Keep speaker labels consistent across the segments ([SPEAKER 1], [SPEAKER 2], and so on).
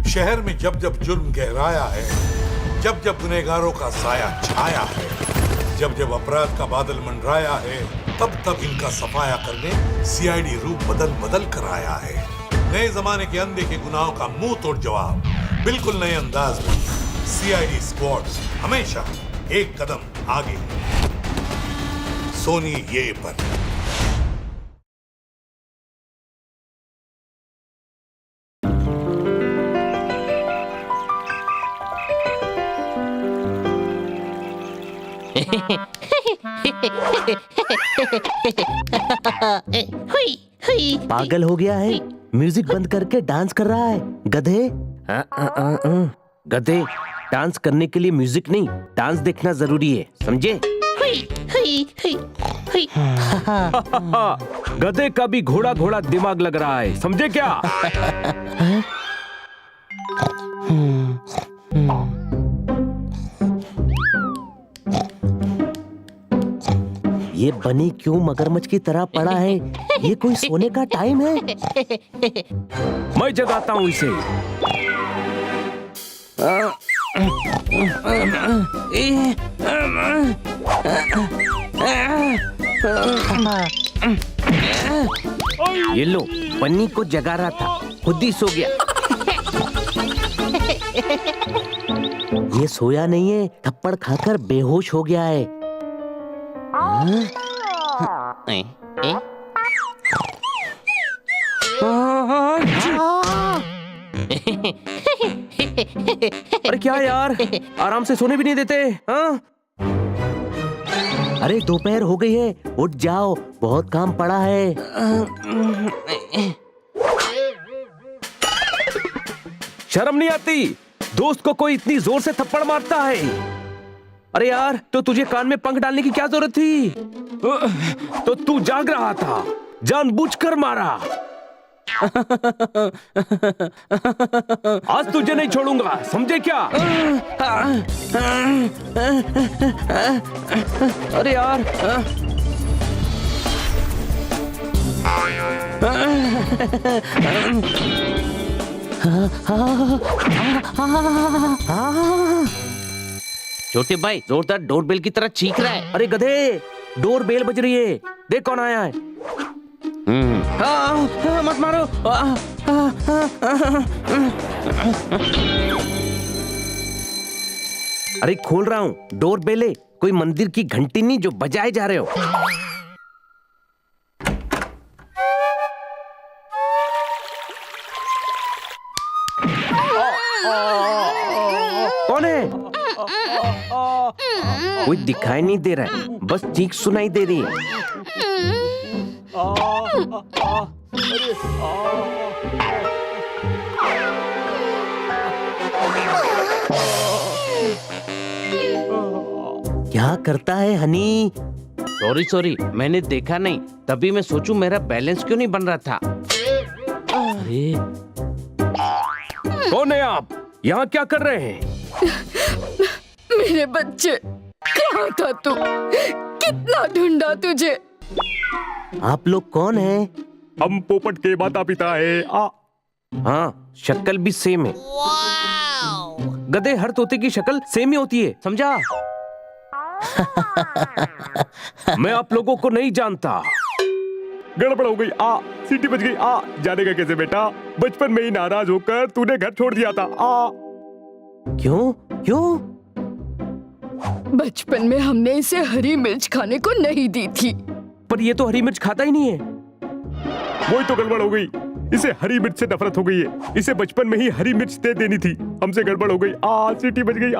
[SPEAKER 1] शहर में जब जब जुर्म गहराया है, जब जब गुनहगारों का साया छाया है, जब जब अपराध का बादल मंडराया है, तब तब इनका सफाया करने सीआईडी रूप बदल बदल कर आया है। नए जमाने के अंधे के गुनाहों का मुंह तोड़ जवाब बिल्कुल नए अंदाज में। सीआईडी स्क्वाड हमेशा एक कदम आगे। सोनी ये पर।
[SPEAKER 2] पागल हो गया है, म्यूजिक बंद करके डांस कर रहा है गधे। गधे, डांस करने के लिए म्यूजिक नहीं, डांस देखना जरूरी है, समझे?
[SPEAKER 3] गधे का भी घोड़ा घोड़ा दिमाग लग रहा है, समझे क्या?
[SPEAKER 2] ये बनी क्यों मगरमच्छ की तरह पड़ा है? ये कोई सोने का टाइम है?
[SPEAKER 3] मैं जगाता हूँ इसे।
[SPEAKER 2] ये लो, बन्नी को जगा रहा था, खुद ही सो गया। ये सोया नहीं है, थप्पड़ खाकर बेहोश हो गया है।
[SPEAKER 3] अरे क्या यार, आराम से सोने भी नहीं देते, हाँ?
[SPEAKER 2] अरे दोपहर हो गई है, उठ जाओ, बहुत काम पड़ा है।
[SPEAKER 3] शर्म नहीं आती? दोस्त को कोई इतनी जोर से थप्पड़ मारता है। अरे यार, तो तुझे कान में पंख डालने की क्या जरूरत थी? तो तू जाग रहा था, जानबूझकर मारा। आज तुझे नहीं छोड़ूंगा, समझे क्या? अरे यार,
[SPEAKER 2] छोटे भाई जोरदार डोरबेल की तरह चीख रहा है।
[SPEAKER 3] अरे गधे, डोर बेल बज रही है, देख कौन आया है। मत मारो।
[SPEAKER 2] अरे खोल रहा हूँ, डोर बेले, कोई मंदिर की घंटी नहीं जो बजाए जा रहे हो।
[SPEAKER 3] कौन है?
[SPEAKER 2] कोई दिखाई नहीं दे रहा है, बस चीख सुनाई दे रही है। क्या करता है हनी? सॉरी, मैंने देखा नहीं, तभी मैं सोचूं मेरा बैलेंस क्यों नहीं बन रहा था। अरे
[SPEAKER 3] कौन है आप? यहाँ क्या कर रहे हैं?
[SPEAKER 4] मेरे बच्चे, कहाँ था तू? कितना ढूंढा तुझे।
[SPEAKER 2] आप लोग कौन हैं?
[SPEAKER 3] हम पोपट के माता पिता है।
[SPEAKER 2] हाँ, शक्ल भी सेम है।
[SPEAKER 3] गधे, हर तोते की शक्ल सेम ही होती है, समझा? मैं आप लोगों को नहीं जानता। गड़बड़ हो गई, सीटी बज गई। जानेगा कैसे बेटा? बचपन में ही नाराज होकर तूने घर छोड़ दिया था।
[SPEAKER 2] क्यों?
[SPEAKER 4] बचपन में हमने इसे हरी मिर्च खाने को नहीं दी थी।
[SPEAKER 3] पर ये तो हरी मिर्च खाता ही नहीं है। वही तो गड़बड़ हो गई, इसे हरी मिर्च से नफरत हो गई है। इसे बचपन में ही हरी मिर्च दे देनी थी, हमसे गड़बड़ हो गई। सीटी बज गई।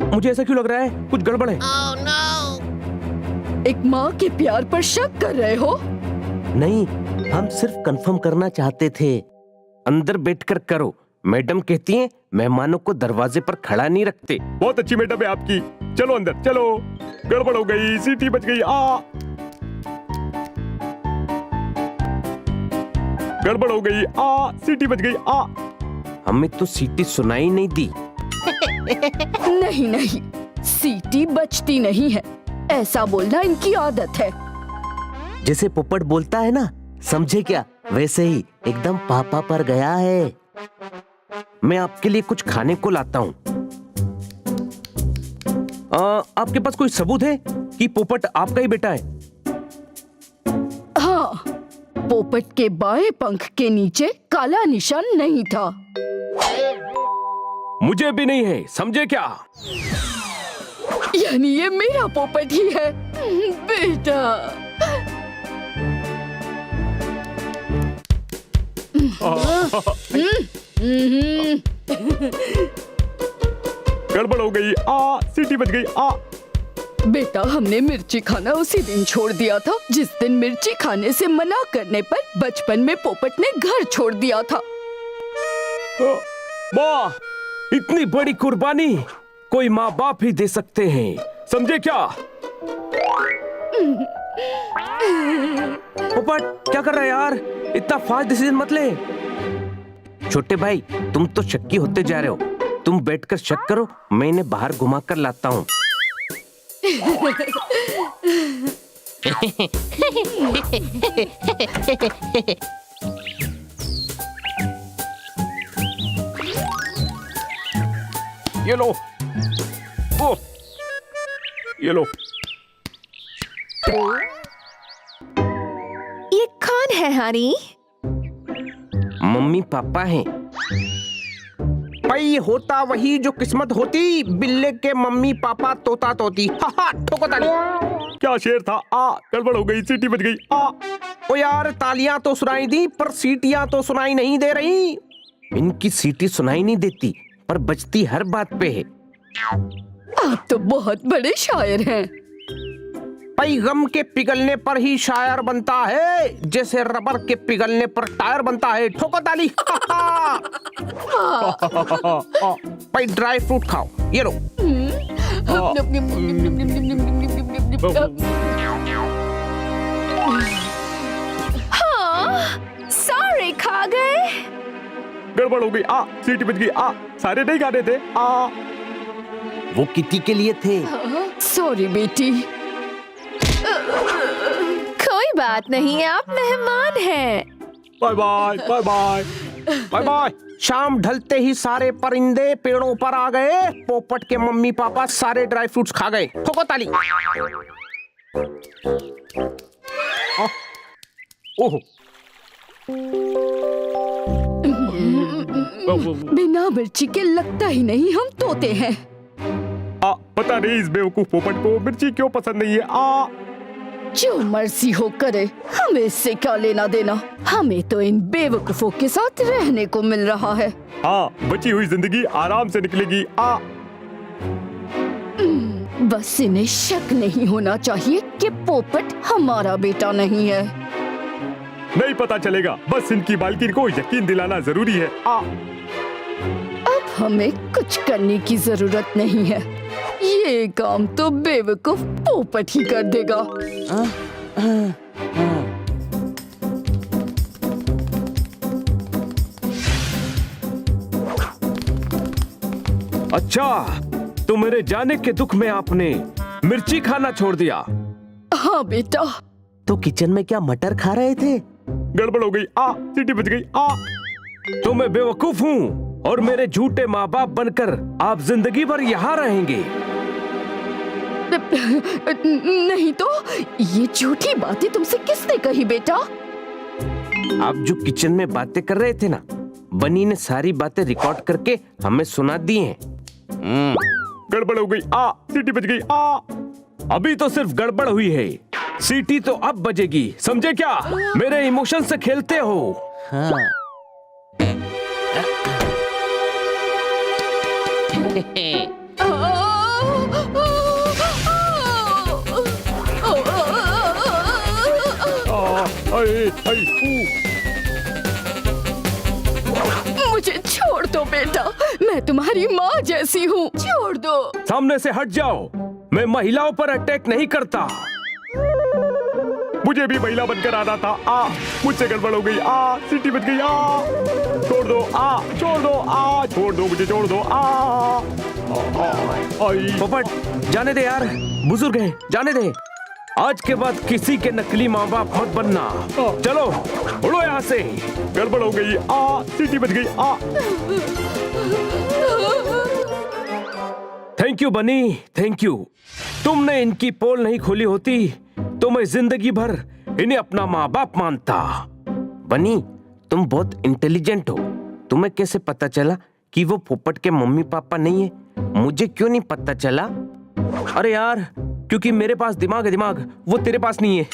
[SPEAKER 3] मुझे ऐसा क्यों लग रहा है, कुछ गड़बड़ है।
[SPEAKER 4] एक माँ के प्यार पर शक कर रहे हो?
[SPEAKER 2] नहीं, हम सिर्फ कंफर्म करना चाहते थे। अंदर बैठकर करो, मैडम कहती हैं मेहमानों को दरवाजे पर खड़ा नहीं रखते।
[SPEAKER 3] बहुत अच्छी मैडम है आपकी, चलो अंदर चलो। गड़बड़ हो गई, सीटी बज गई। गड़बड़ हो गई, सीटी बज गई।
[SPEAKER 2] हमें तो सीटी सुनाई नहीं दी।
[SPEAKER 4] नहीं, सीटी बजती नहीं है, ऐसा बोलना इनकी आदत है।
[SPEAKER 2] जैसे पोपट बोलता है ना, समझे क्या? वैसे ही एकदम पापा पर गया है। मैं आपके लिए कुछ खाने को लाता हूँ। आपके पास कोई सबूत है कि पोपट आपका ही बेटा है?
[SPEAKER 4] हाँ, पोपट के बाएं पंख के नीचे काला निशान नहीं था।
[SPEAKER 3] मुझे भी नहीं है, समझे क्या?
[SPEAKER 4] यानी ये मेरा पोपट ही है। बेटा,
[SPEAKER 3] गड़बड़ हो गई, सीटी बज गई।
[SPEAKER 4] बेटा, हमने मिर्ची खाना उसी दिन छोड़ दिया था जिस दिन मिर्ची खाने से मना करने पर बचपन में पोपट ने घर छोड़ दिया था।
[SPEAKER 3] माँ, इतनी बड़ी कुर्बानी कोई माँ बाप ही दे सकते हैं, समझे क्या? पोपट क्या कर रहा है यार? इतना फास्ट डिसीजन मत ले।
[SPEAKER 2] छोटे भाई, तुम तो शक्की होते जा रहे हो। तुम बैठकर शक करो, मैं इन्हें बाहर घुमा कर लाता हूँ।
[SPEAKER 3] ये लो, ये लो।
[SPEAKER 5] ये कौन है हनी?
[SPEAKER 2] मम्मी पापा हैं।
[SPEAKER 6] भाई होता वही जो किस्मत होती, बिल्ले के मम्मी पापा तोता तोती। ठोको ताली।
[SPEAKER 3] क्या शेर था? गड़बड़ हो गई, सीटी बज गई।
[SPEAKER 6] ओ यार, तालियां तो सुनाई दी पर सीटियां तो सुनाई नहीं दे रही।
[SPEAKER 2] इनकी सीटी सुनाई नहीं देती पर बजती हर बात पे है।
[SPEAKER 4] आप तो बहुत बड़े शायर हैं।
[SPEAKER 6] भाई गम के पिघलने पर ही शायर बनता है, जैसे रबर के पिघलने पर टायर बनता है। ठोको ताली। भाई ड्राई फ्रूट खाओ, ये लो।
[SPEAKER 5] सॉरी, खा गए।
[SPEAKER 3] गड़बड़ हो गई, सीटी बज गई। सारे नहीं खाने थे।
[SPEAKER 2] वो किटी के लिए थे।
[SPEAKER 4] सॉरी बेटी।
[SPEAKER 5] कोई बात नहीं, आप मेहमान हैं।
[SPEAKER 3] Bye bye, bye bye,
[SPEAKER 6] bye bye. शाम ढलते ही सारे परिंदे पेड़ों पर आ गए। पोपट के मम्मी पापा सारे ड्राई फ्रूट्स खा गए। ठोको ताली।
[SPEAKER 3] ओहो।
[SPEAKER 4] बिना मिर्ची के लगता ही नहीं हम तोते हैं।
[SPEAKER 3] पता नहीं इस बेवकूफ पोपट को मिर्ची क्यों पसंद नहीं है।
[SPEAKER 4] जो मर्जी हो करे, हमें इससे क्या लेना देना। हमें तो इन बेवकूफों के साथ रहने को मिल रहा है।
[SPEAKER 3] बची हुई जिंदगी आराम से निकलेगी।
[SPEAKER 4] बस इन्हें शक नहीं होना चाहिए कि पोपट हमारा बेटा नहीं है।
[SPEAKER 3] नहीं पता चलेगा, बस इनकी मालकिन को यकीन दिलाना जरूरी है।
[SPEAKER 4] अब हमें कुछ करने की जरूरत नहीं है। ये काम तो बेवकूफ पोपट ही कर देगा।
[SPEAKER 3] अच्छा, तो मेरे जाने के दुख में आपने मिर्ची खाना छोड़ दिया।
[SPEAKER 4] हाँ बेटा।
[SPEAKER 2] तो किचन में क्या मटर खा रहे थे?
[SPEAKER 3] गड़बड़ हो गई, सीटी बज गई। तो मैं बेवकूफ हूँ और मेरे झूठे माँ बाप बनकर आप जिंदगी भर यहाँ रहेंगे।
[SPEAKER 4] नहीं तो ये झूठी बातें तुमसे किसने कही बेटा?
[SPEAKER 2] आप जो किचन में बातें कर रहे थे ना, बनी ने सारी बातें रिकॉर्ड करके हमें सुना दी हैं।
[SPEAKER 3] गड़बड़ हो गई, सीटी बज गई। अभी तो सिर्फ गड़बड़ हुई है, सीटी तो अब बजेगी, समझे क्या? मेरे इमोशन से खेलते हो।
[SPEAKER 2] हाँ।
[SPEAKER 4] मुझे छोड़ दो बेटा, मैं तुम्हारी माँ जैसी हूँ। छोड़ दो।
[SPEAKER 3] सामने से हट जाओ, मैं महिलाओं पर अटैक नहीं करता। मुझे भी महिला बनकर आना था। मुझसे गड़बड़ हो गई। सीटी बज गई। छोड़ दो, छोड़ दो, छोड़ दो, मुझे छोड़ दो।
[SPEAKER 6] पोपट जाने दे यार, बुजुर्ग है, जाने दे।
[SPEAKER 3] आज के बाद किसी के नकली माँ बाप मत बनना। चलो उड़ो यहाँ से। गड़बड़ हो गई। सीटी बज गई। थैंक यू बनी, थैंक यू। तुमने इनकी पोल नहीं खोली होती तो मैं जिंदगी भर इन्हें अपना माँ बाप मानता।
[SPEAKER 2] बनी, तुम बहुत इंटेलिजेंट हो। तुम्हें कैसे पता चला कि वो पोपट के मम्मी पापा नहीं है? मुझे क्यों नहीं पता चला?
[SPEAKER 3] अरे यार, क्योंकि मेरे पास दिमाग है, दिमाग वो तेरे पास नहीं है।